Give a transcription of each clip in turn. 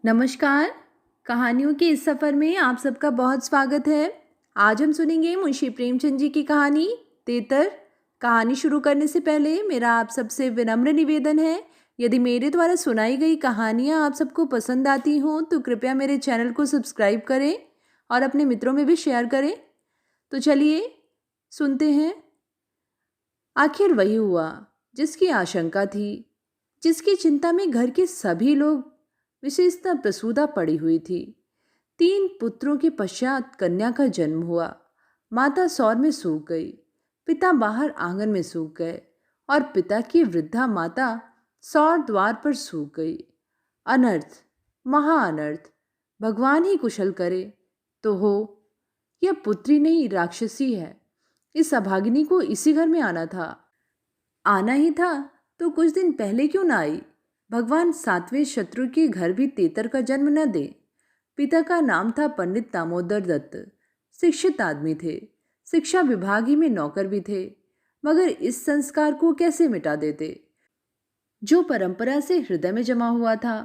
नमस्कार। कहानियों के इस सफ़र में आप सबका बहुत स्वागत है। आज हम सुनेंगे मुंशी प्रेमचंद जी की कहानी तेतर। कहानी शुरू करने से पहले मेरा आप सबसे विनम्र निवेदन है, यदि मेरे द्वारा सुनाई गई कहानियाँ आप सबको पसंद आती हों तो कृपया मेरे चैनल को सब्सक्राइब करें और अपने मित्रों में भी शेयर करें। तो चलिए सुनते हैं। आखिर वही हुआ जिसकी आशंका थी, जिसकी चिंता में घर के सभी लोग विशेषतः प्रसूदा पड़ी हुई थी। 3 पुत्रों के पश्चात कन्या का जन्म हुआ। माता सौर में सूख गई, पिता बाहर आंगन में सूख गए और पिता की वृद्धा माता सौर द्वार पर सूख गई। अनर्थ, महा अनर्थ। भगवान ही कुशल करे तो हो। यह पुत्री नहीं राक्षसी है। इस अभागिनी को इसी घर में आना था। आना ही था तो कुछ दिन पहले क्यों ना आई। भगवान 7वें शत्रु के घर भी तेतर का जन्म न दे। पिता का नाम था पंडित दामोदर दत्त। शिक्षित आदमी थे, शिक्षा विभाग ही में नौकर भी थे, मगर इस संस्कार को कैसे मिटा देते जो परंपरा से हृदय में जमा हुआ था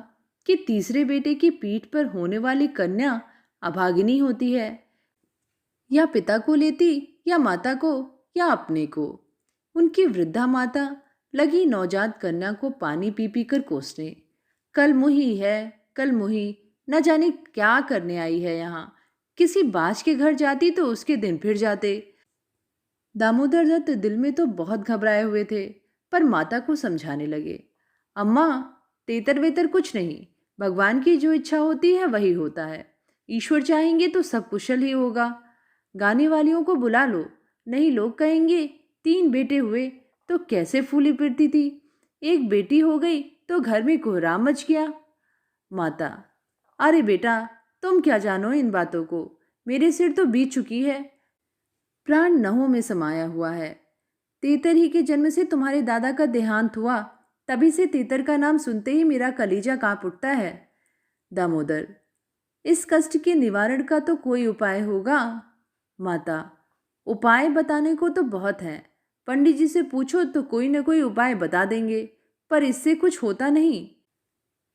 कि तीसरे बेटे की पीठ पर होने वाली कन्या अभागिनी होती है। या पिता को लेती, या माता को, या अपने को। उनकी वृद्धा माता लगी नवजात कन्या को पानी पी पी कर कोसने। कल मुही है, कल मुही, न जाने क्या करने आई है यहाँ। किसी बाज के घर जाती तो उसके दिन फिर जाते। दामोदर दत्त दिल में तो बहुत घबराए हुए थे, पर माता को समझाने लगे। अम्मा, तेतर वेतर कुछ नहीं, भगवान की जो इच्छा होती है वही होता है। ईश्वर चाहेंगे तो सब कुशल ही होगा। गाने वालियों को बुला लो, नहीं लोग कहेंगे 3 बेटे हुए तो कैसे फूली फिरती थी, एक बेटी हो गई तो घर में कोहराम मच गया। माता, अरे बेटा, तुम क्या जानो इन बातों को, मेरे सिर तो बीत चुकी है। प्राण नहों में समाया हुआ है। तेतर ही के जन्म से तुम्हारे दादा का देहांत हुआ, तभी से तेतर का नाम सुनते ही मेरा कलीजा कांप उठता है। दामोदर, इस कष्ट के निवारण का तो कोई उपाय होगा। माता, उपाय बताने को तो बहुत है। पंडित जी से पूछो तो कोई न कोई उपाय बता देंगे, पर इससे कुछ होता नहीं।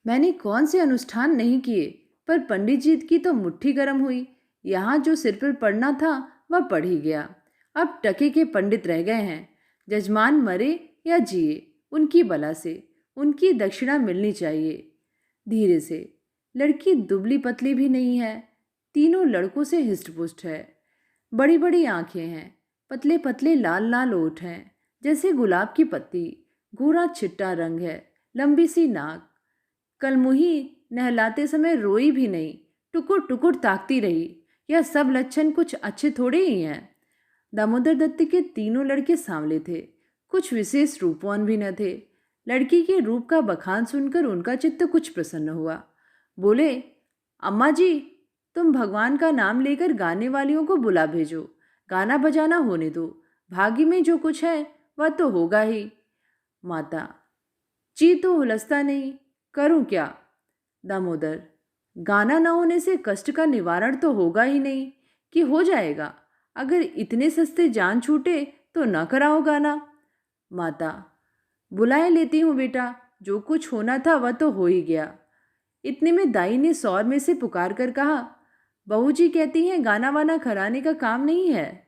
मैंने कौन से अनुष्ठान नहीं किए, पर पंडित जी की तो मुट्ठी गर्म हुई। यहाँ जो सिर पर पड़ना था वह पड़ ही गया। अब टके के पंडित रह गए हैं। जजमान मरे या जिए, उनकी बला से उनकी दक्षिणा मिलनी चाहिए। धीरे से, लड़की दुबली पतली भी नहीं है, तीनों लड़कों से हिष्टपुष्ट है। बड़ी बड़ी आंखें हैं, पतले पतले लाल लाल ओठ हैं जैसे गुलाब की पत्ती। गोरा चिट्टा रंग है, लंबी सी नाक। कल मुही नहलाते समय रोई भी नहीं, टुकुर टुकुर ताकती रही। यह सब लक्षण कुछ अच्छे थोड़े ही हैं। दामोदर दत्त के तीनों लड़के सांवले थे, कुछ विशेष रूपवान भी न थे। लड़की के रूप का बखान सुनकर उनका चित्त कुछ प्रसन्न हुआ। बोले, अम्मा जी, तुम भगवान का नाम लेकर गाने वालियों को बुला भेजो। गाना बजाना होने दो, भाग्य में जो कुछ है वह तो होगा ही। माता, जी तो हुलसता नहीं, करूं क्या। दामोदर, गाना न होने से कष्ट का निवारण तो होगा ही नहीं, कि हो जाएगा। अगर इतने सस्ते जान छूटे तो न कराओ गाना। माता, बुलाए लेती हूँ बेटा, जो कुछ होना था वह तो हो ही गया। इतने में दाई ने सौर में से पुकार कर कहा, बहू जी कहती हैं गाना वाना खराने का काम नहीं है।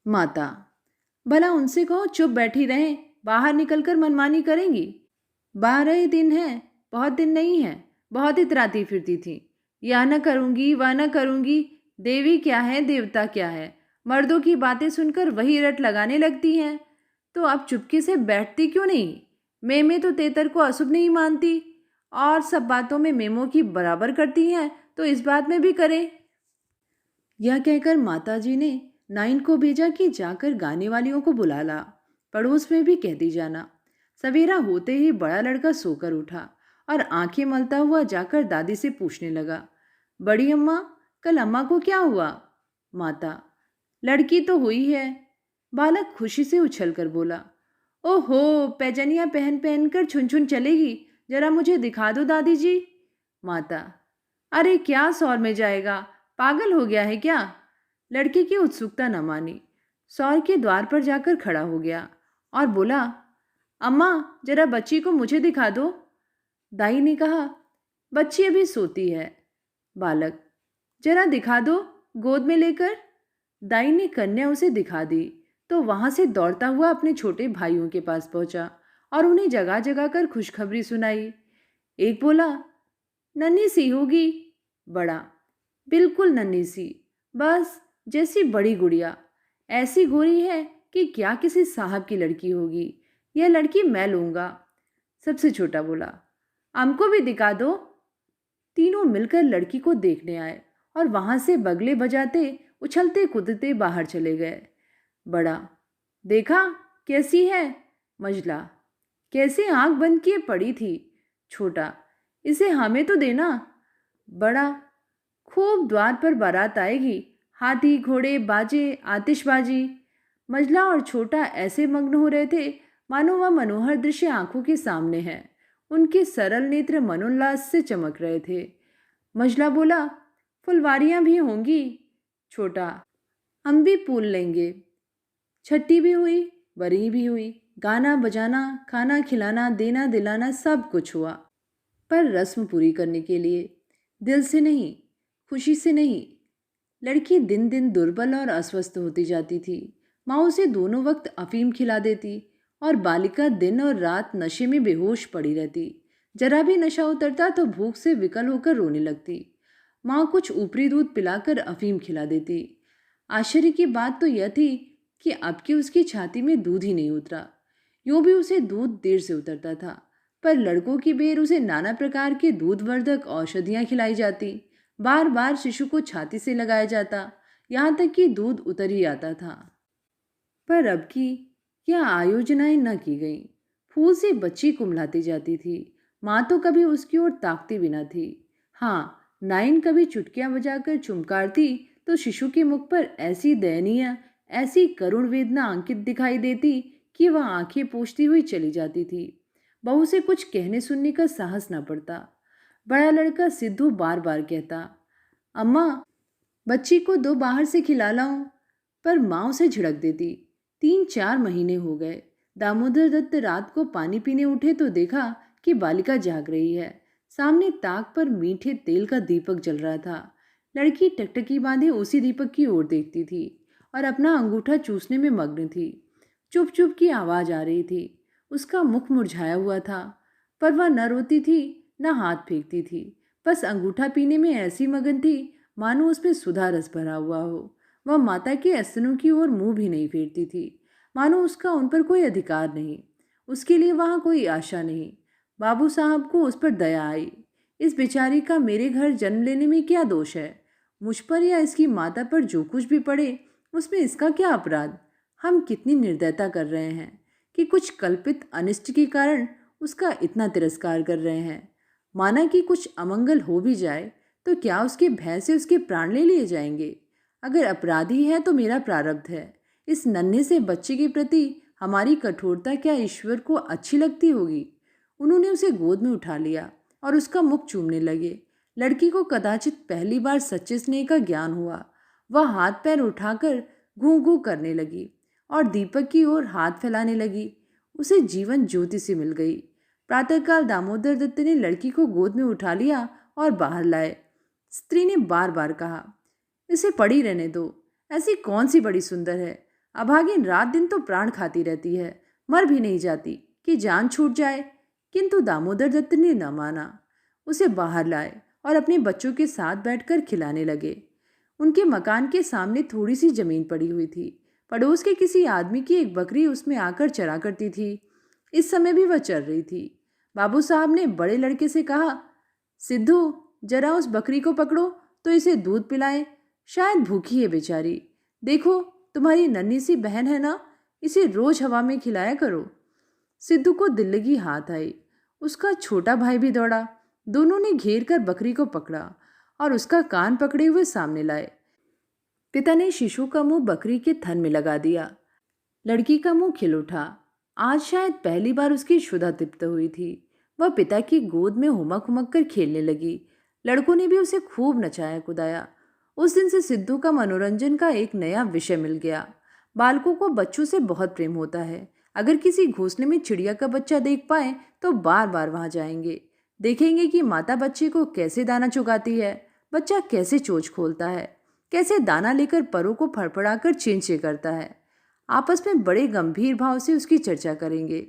माता, भला उनसे कहो चुप बैठी रहें, बाहर निकलकर मनमानी करेंगी। 12 ही दिन हैं, बहुत दिन नहीं है। बहुत इतराती फिरती थी, यह न करूंगी वह न करूंगी। देवी क्या है, देवता क्या है, मर्दों की बातें सुनकर वही रट लगाने लगती हैं। तो अब चुपके से बैठती क्यों नहीं। मैं तो तेतर को अशुभ नहीं मानती, और सब बातों में मेमों की बराबर करती हैं, तो इस बात में भी करे। यह कहकर माताजी ने नाइन को भेजा कि जाकर गाने वालियों को बुला ला, पड़ोस में भी कह दी जाना। सवेरा होते ही बड़ा लड़का सोकर उठा और आंखें मलता हुआ जाकर दादी से पूछने लगा, बड़ी अम्मा, कल अम्मा को क्या हुआ। माता, लड़की तो हुई है। बालक खुशी से उछलकर बोला, ओहो, पैजनिया पहन पहन कर छुन छुन चलेगी, जरा मुझे दिखा दो दादी जी। माता, अरे क्या सौर में जाएगा, पागल हो गया है क्या। लड़के की उत्सुकता न मानी, सौर के द्वार पर जाकर खड़ा हो गया और बोला, अम्मा, जरा बच्ची को मुझे दिखा दो। दाई ने कहा, बच्ची अभी सोती है। बालक, जरा दिखा दो, गोद में लेकर। दाई ने कन्या उसे दिखा दी तो वहां से दौड़ता हुआ अपने छोटे भाइयों के पास पहुंचा और उन्हें जगा जगा कर खुशखबरी सुनाई। एक बोला, नन्ही सी होगी। बड़ा, बिल्कुल नन्ही सी, बस जैसी बड़ी गुड़िया। ऐसी गोरी है कि क्या किसी साहब की लड़की होगी। यह लड़की मैं लूंगा। सबसे छोटा बोला, हमको भी दिखा दो। तीनों मिलकर लड़की को देखने आए और वहां से बगले बजाते उछलते कूदते बाहर चले गए। बड़ा, देखा कैसी है। मझला, कैसे आंख बंद किए पड़ी थी। छोटा, इसे हमें तो देना। बड़ा, खूब द्वार पर बारात आएगी, हाथी घोड़े बाजे आतिशबाजी। मझला और छोटा ऐसे मग्न हो रहे थे मानो वह मनोहर दृश्य आंखों के सामने है। उनके सरल नेत्र मनोल्लास से चमक रहे थे। मझला बोला, फुलवारियां भी होंगी। छोटा, हम भी फूल लेंगे। छठी भी हुई, बरही भी हुई, गाना बजाना खाना खिलाना देना दिलाना सब कुछ हुआ, पर रस्म पूरी करने के लिए, दिल से नहीं, खुशी से नहीं। लड़की दिन दिन दुर्बल और अस्वस्थ होती जाती थी। माँ उसे दोनों वक्त अफीम खिला देती और बालिका दिन और रात नशे में बेहोश पड़ी रहती। जरा भी नशा उतरता तो भूख से विकल होकर रोने लगती। माँ कुछ ऊपरी दूध पिलाकर अफीम खिला देती। आश्चर्य की बात तो यह थी कि अब की उसकी छाती में दूध ही नहीं उतरा। यूं भी उसे दूध देर से उतरता था, पर लड़कों की बेर उसे नाना प्रकार के दूधवर्धक औषधियां खिलाई जाती। बार बार शिशु को छाती से लगाया जाता, यहाँ तक कि दूध उतर ही आता था। पर अब की यह आयोजनाएं न की गईं। फूल से बच्ची कुम्हलाती जाती थी। माँ तो कभी उसकी ओर ताकती भी न थी। हाँ, नाइन कभी चुटकियां बजाकर चुमकारती तो शिशु के मुख पर ऐसी दयनीय, ऐसी करुण वेदना अंकित दिखाई देती कि वह आंखें पोंछती हुई चली जाती थी। बहू से कुछ कहने सुनने का साहस न पड़ता। बड़ा लड़का सिद्धू बार बार कहता, अम्मा, बच्ची को दो बाहर से खिला लाऊं, पर माँ उसे झिड़क देती। 3-4 महीने हो गए। दामोदर दत्त रात को पानी पीने उठे तो देखा कि बालिका जाग रही है। सामने ताक पर मीठे तेल का दीपक जल रहा था। लड़की टकटकी बांधे उसी दीपक की ओर देखती थी और अपना अंगूठा चूसने में मग्न थी। चुप चुप की आवाज आ रही थी। उसका मुख मुरझाया हुआ था, पर वह न रोती थी न हाथ फेंकती थी। बस अंगूठा पीने में ऐसी मगन थी मानो उसमें सुधा रस भरा हुआ हो। वह माता के स्तनों की ओर मुंह भी नहीं फेरती थी, मानो उसका उन पर कोई अधिकार नहीं, उसके लिए वहां कोई आशा नहीं। बाबू साहब को उस पर दया आई। इस बेचारी का मेरे घर जन्म लेने में क्या दोष है। मुझ पर या इसकी माता पर जो कुछ भी पड़े उसमें इसका क्या अपराध। हम कितनी निर्दयता कर रहे हैं कि कुछ कल्पित अनिष्ट के कारण उसका इतना तिरस्कार कर रहे हैं। माना कि कुछ अमंगल हो भी जाए तो क्या उसके भय से उसके प्राण ले लिए जाएंगे। अगर अपराधी है तो मेरा प्रारब्ध है। इस नन्हे से बच्चे के प्रति हमारी कठोरता क्या ईश्वर को अच्छी लगती होगी। उन्होंने उसे गोद में उठा लिया और उसका मुख चूमने लगे। लड़की को कदाचित पहली बार सच्चे स्नेह का ज्ञान हुआ। वह हाथ पैर उठाकर घूं घूं करने लगी और दीपक की ओर हाथ फैलाने लगी। उसे जीवन ज्योति से मिल गई। प्रातःकाल दामोदर दत्त ने लड़की को गोद में उठा लिया और बाहर लाए। स्त्री ने बार बार कहा, इसे पड़ी रहने दो, ऐसी कौन सी बड़ी सुंदर है। अभागिन रात दिन तो प्राण खाती रहती है, मर भी नहीं जाती कि जान छूट जाए। किंतु दामोदर दत्त ने न माना। उसे बाहर लाए और अपने बच्चों के साथ बैठकर खिलाने लगे। उनके मकान के सामने थोड़ी सी जमीन पड़ी हुई थी। पड़ोस के किसी आदमी की एक बकरी उसमें आकर चरा करती थी। इस समय भी वह चर रही थी। बाबू साहब ने बड़े लड़के से कहा, सिद्धू, जरा उस बकरी को पकड़ो तो इसे दूध पिलाएं, शायद भूखी है बेचारी। देखो, तुम्हारी नन्ही सी बहन है ना, इसे रोज हवा में खिलाया करो। सिद्धू को दिल लगी हाथ आई। उसका छोटा भाई भी दौड़ा। दोनों ने घेर कर बकरी को पकड़ा और उसका कान पकड़े हुए सामने लाए। पिता ने शिशु का मुंह बकरी के थन में लगा दिया। लड़की का मुंह खिल उठा। आज शायद पहली बार उसकी क्षुधा तृप्त हुई थी। वह पिता की गोद में हुमक हुमक कर खेलने लगी। लड़कों ने भी उसे खूब नचाया कुदाया। उस दिन से सिद्धू का मनोरंजन का एक नया विषय मिल गया। बालकों को बच्चों से बहुत प्रेम होता है। अगर किसी घोंसले में चिड़िया का बच्चा देख पाए तो बार बार वहां जाएंगे। देखेंगे कि माता बच्चे को कैसे दाना चुगाती है, बच्चा कैसे चोंच खोलता है, कैसे दाना लेकर परों को फड़फड़ाकर चेंचे करता है। आपस में बड़े गंभीर भाव से उसकी चर्चा करेंगे।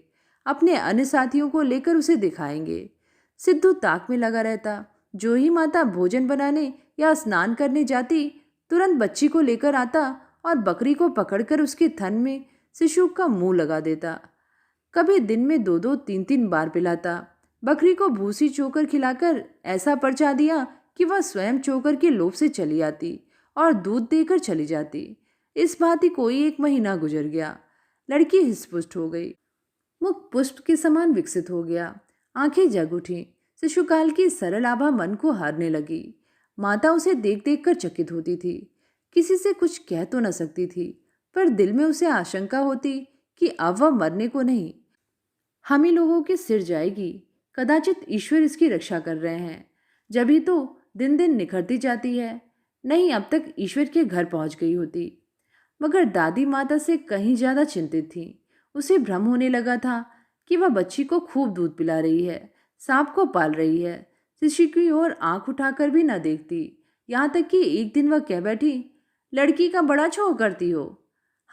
अपने अन्य साथियों को लेकर उसे दिखाएंगे। सिद्धू ताक में लगा रहता। जो ही माता भोजन बनाने या स्नान करने जाती, तुरंत बच्ची को लेकर आता और बकरी को पकड़कर उसके थन में शिशु का मुंह लगा देता। कभी दिन में 2-2, 3-3 बार पिलाता। बकरी को भूसी चोकर खिलाकर ऐसा परचा दिया कि वह स्वयं चोकर के लोभ से चली आती और दूध देकर चली जाती। इस भांति कोई 1 महीना गुजर गया। लड़की हिस्पुष्ट हो गई। मुख पुष्प के समान विकसित हो गया। आंखें जग उठी। शिशुकाल की सरल आभा मन को हारने लगी। माता उसे देख देख कर चकित होती थी। किसी से कुछ कह तो न सकती थी, पर दिल में उसे आशंका होती कि अब वह मरने को नहीं, हम ही लोगों के सिर जाएगी। कदाचित ईश्वर इसकी रक्षा कर रहे हैं, जभी तो दिन दिन निखरती जाती है। नहीं, अब तक ईश्वर के घर पहुंच गई होती। मगर दादी माता से कहीं ज्यादा चिंतित थी। उसे भ्रम होने लगा था कि वह बच्ची को खूब दूध पिला रही है, सांप को पाल रही है, शिशु की ओर आंख उठाकर भी न देखती। यहाँ तक कि एक दिन वह कह बैठी, लड़की का बड़ा छो करती हो।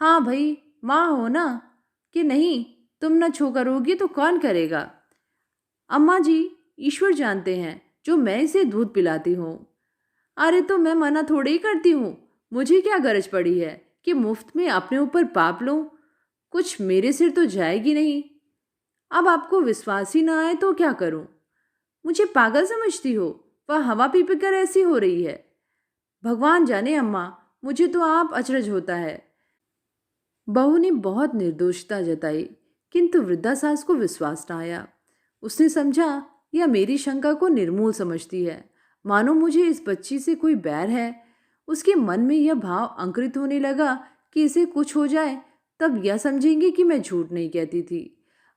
हाँ भाई, माँ हो ना। कि नहीं, तुम न छो करोगी तो कौन करेगा। अम्मा जी, ईश्वर जानते हैं जो मैं इसे दूध पिलाती हूँ। अरे तो मैं मना थोड़ी ही करती हूँ। मुझे क्या गरज पड़ी है कि मुफ्त में अपने ऊपर पाप लूं। कुछ मेरे सिर तो जाएगी नहीं। अब आपको विश्वास ही ना आए तो क्या करूं। मुझे पागल समझती हो? वह हवा पी पी कर ऐसी हो रही है। भगवान जाने अम्मा, मुझे तो आप अचरज होता है। बहू ने बहुत निर्दोषता जताई, किंतु वृद्धा सास को विश्वास न आया। उसने समझा यह मेरी शंका को निर्मूल समझती है, मानो मुझे इस बच्ची से कोई बैर है। उसके मन में यह भाव अंकुरित होने लगा कि इसे कुछ हो जाए तब यह समझेंगे कि मैं झूठ नहीं कहती थी।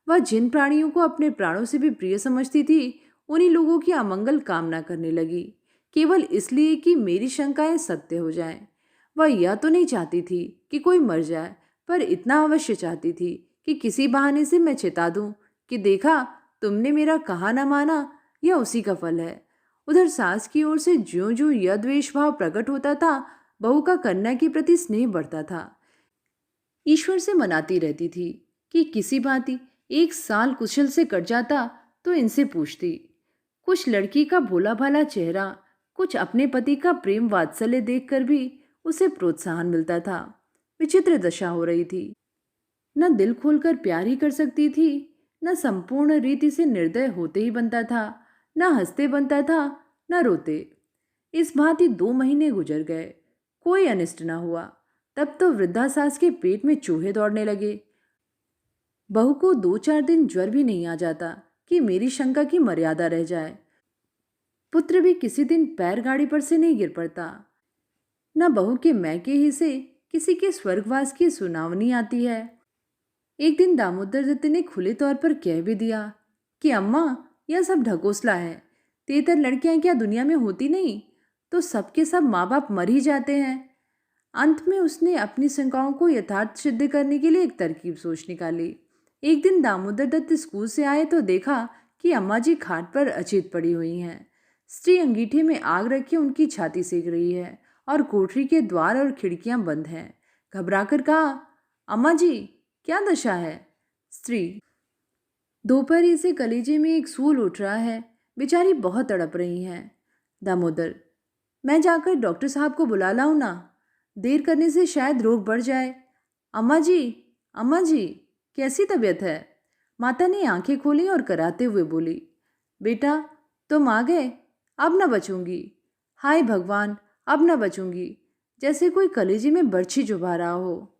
वह जिन प्राणियों को अपने प्राणों से भी प्रिय समझती थी, उन्हीं लोगों की अमंगल कामना करने लगी, केवल इसलिए कि मेरी शंकाएं सत्य हो जाएं। वह यह तो नहीं चाहती थी कि कोई मर जाए, पर इतना अवश्य चाहती थी कि किसी बहाने से मैं चिता दूं कि देखा, तुमने मेरा कहा न माना, यह उसी का फल है। उधर सास की ओर से ज्यों ज्यों यह द्वेष भाव प्रकट होता था, बहू का कन्या के प्रति स्नेह बढ़ता था। ईश्वर से मनाती रहती थी कि किसी भांति 1 साल कुशल से कट जाता तो इनसे पूछती। कुछ लड़की का भोला भाला चेहरा, कुछ अपने पति का प्रेम वात्सल्य देखकर भी उसे प्रोत्साहन मिलता था। विचित्र दशा हो रही थी। न दिल खोलकर प्यार ही कर सकती थी, न संपूर्ण रीति से निर्दय होते ही बनता था, न हंसते बनता था, न रोते। इस भांति 2 महीने गुजर गए, कोई अनिष्ट न हुआ। तब तो वृद्धा सास के पेट में चूहे दौड़ने लगे। बहू को 2-4 दिन ज्वर भी नहीं आ जाता कि मेरी शंका की मर्यादा रह जाए। पुत्र भी किसी दिन पैर गाड़ी पर से नहीं गिर पड़ता। न बहू के मैके ही से किसी के स्वर्गवास की सुनावनी आती है। एक दिन दामोदर दत्त ने खुले तौर पर कह भी दिया कि अम्मा, यह सब ढकोसला है। तेतर लड़कियां क्या दुनिया में होती नहीं, तो सबके सब माँ बाप मर ही जाते हैं। अंत में उसने अपनी शंकाओं को यथार्थ सिद्ध करने के लिए एक तरकीब सोच निकाली। एक दिन दामोदर दत्त स्कूल से आए तो देखा कि अम्मा जी खाट पर अचेत पड़ी हुई हैं। स्त्री अंगीठे में आग रखे उनकी छाती सेक रही है और कोठरी के द्वार और खिड़कियां बंद हैं। घबराकर कहा, अम्मा जी, क्या दशा है? स्त्री, दोपहर ही से कलेजे में एक सूल उठ रहा है, बेचारी बहुत तड़प रही हैं। दामोदर, मैं जाकर डॉक्टर साहब को बुला लाऊं ना? देर करने से शायद रोग बढ़ जाए। अम्मा जी, अम्मा जी, कैसी तबीयत है? माता ने आंखें खोली और कराते हुए बोली, बेटा, तुम आ गए, अब न बचूंगी। हाय भगवान, अब न बचूंगी। जैसे कोई कलेजे में बर्छी चुभा रहा हो।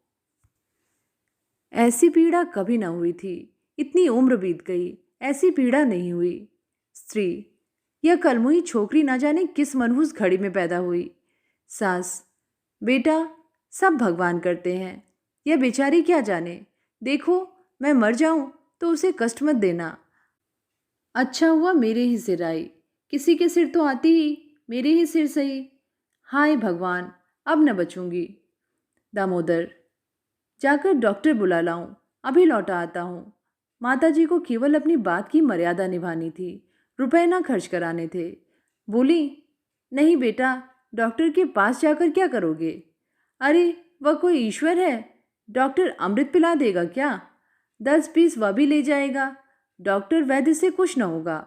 ऐसी पीड़ा कभी न हुई थी। इतनी उम्र बीत गई, ऐसी पीड़ा नहीं हुई। स्त्री, यह कलमुही छोकरी ना जाने किस मनहूस घड़ी में पैदा हुई। सास, बेटा, सब भगवान करते हैं, यह बेचारी क्या जाने। देखो, मैं मर जाऊं तो उसे कष्ट मत देना। अच्छा हुआ मेरे ही सिर आई, किसी के सिर तो आती ही, मेरे ही सिर सही। हाय भगवान, अब न बचूंगी। दामोदर, जाकर डॉक्टर बुला लाऊं, अभी लौटा आता हूँ। माताजी को केवल अपनी बात की मर्यादा निभानी थी। रुपए ना खर्च कराने थे। बोली, नहीं बेटा, डॉक्टर के पास जाकर क्या करोगे? अरे वह कोई ईश्वर है, डॉक्टर अमृत पिला देगा क्या? 10-20 वह भी ले जाएगा, डॉक्टर वैद्य से कुछ न होगा।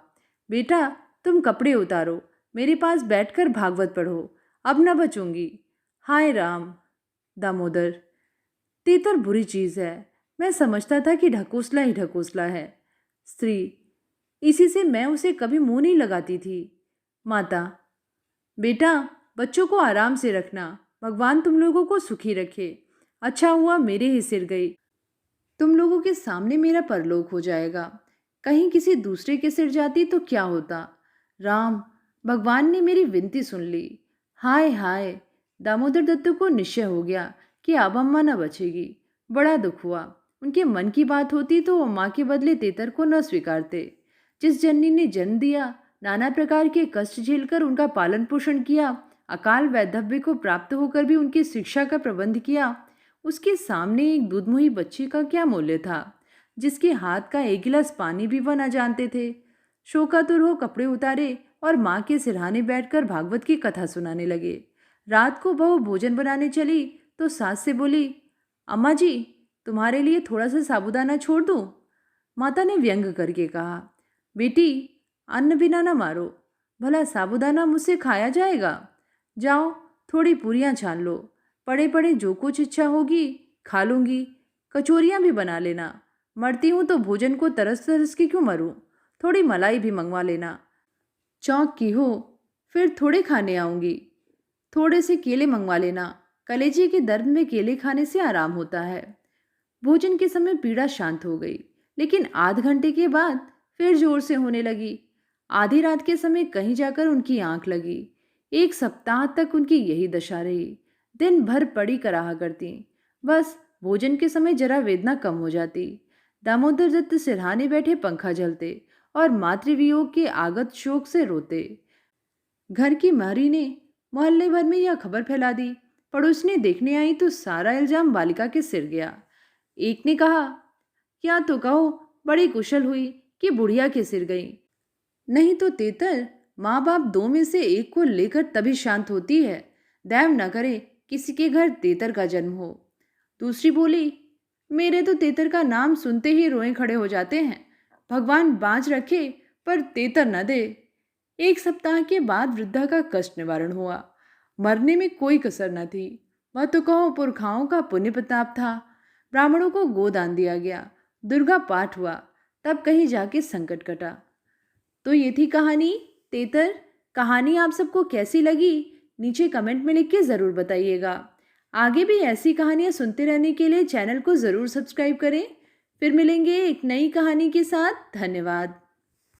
बेटा तुम कपड़े उतारो, मेरे पास बैठकर भागवत पढ़ो, अब न बचूंगी। हाय राम। दामोदर, तीतर बुरी चीज है, मैं समझता था कि ढकोसला ही ढकोसला है। स्त्री, इसी से मैं उसे कभी मुंह नहीं लगाती थी। माता, बेटा बच्चों को आराम से रखना, भगवान तुम लोगों को सुखी रखे। अच्छा हुआ मेरे ही सिर गई, तुम लोगों के सामने मेरा परलोक हो जाएगा। कहीं किसी दूसरे के सिर जाती तो क्या होता। राम, भगवान ने मेरी विनती सुन ली। हाय हाय। दामोदर दत्त को निश्चय हो गया कि अब अम्मा न बचेगी। बड़ा दुख हुआ। उनके मन की बात होती तो वो माँ के बदले तेतर को न स्वीकारते। जिस जननी ने जन्म दिया, नाना प्रकार के कष्ट झेलकर उनका पालन पोषण किया, अकाल वैधव्य को प्राप्त होकर भी उनकी शिक्षा का प्रबंध किया, उसके सामने एक दूधमुही बच्ची का क्या मूल्य था, जिसके हाथ का एक गिलास पानी भी वह न जानते थे। शोकातुर हो कपड़े उतारे और माँ के सिरहाने बैठकर भागवत की कथा सुनाने लगे। रात को बहू भोजन बनाने चली तो सास से बोली, अम्मा जी, तुम्हारे लिए थोड़ा सा साबूदाना छोड़ दूं? माता ने व्यंग करके कहा, बेटी अन्न बिना न मारो, भला साबूदाना मुझसे खाया जाएगा? जाओ थोड़ी पूरियां छान लो, पड़े पड़े जो कुछ इच्छा होगी खा लूंगी। कचौरियां भी बना लेना, मरती हूं तो भोजन को तरस तरस के क्यों मरूं। थोड़ी मलाई भी मंगवा लेना। चौंक की हो, फिर थोड़े खाने आऊंगी। थोड़े से केले मंगवा लेना, कलेजे के दर्द में केले खाने से आराम होता है। भोजन के समय पीड़ा शांत हो गई, लेकिन आध घंटे के बाद फिर जोर से होने लगी। आधी रात के समय कहीं जाकर उनकी आंख लगी। 1 सप्ताह तक उनकी यही दशा रही। दिन भर पड़ी कराहा करती, बस भोजन के समय जरा वेदना कम हो जाती। दामोदर दत्त सिरहाने बैठे पंखा झलते और मातृवियोग के आगत शोक से रोते। घर की मारी ने मोहल्ले भर में यह खबर फैला दी। पड़ोसने देखने आई तो सारा इल्जाम बालिका के सिर गया। एक ने कहा, क्या तो कहो, बड़ी कुशल हुई कि बुढ़िया के सिर गई, नहीं तो तेतर माँ बाप 2 में से एक को लेकर तभी शांत होती है। दैव न करे किसी के घर तेतर का जन्म हो। दूसरी बोली, मेरे तो तेतर का नाम सुनते ही रोए खड़े हो जाते हैं। भगवान बाँच रखे पर तेतर न दे। 1 सप्ताह के बाद वृद्धा का कष्ट निवारण हुआ। मरने में कोई कसर न थी। वह तो कहो पुरखाओं का पुण्य प्रताप था। ब्राह्मणों को गोदान दिया गया, दुर्गा पाठ हुआ, तब कहीं जाके संकट कटा। तो ये थी कहानी तेतर। कहानी आप सबको कैसी लगी नीचे कमेंट में लिख के ज़रूर बताइएगा। आगे भी ऐसी कहानियाँ सुनते रहने के लिए चैनल को ज़रूर सब्सक्राइब करें। फिर मिलेंगे एक नई कहानी के साथ। धन्यवाद।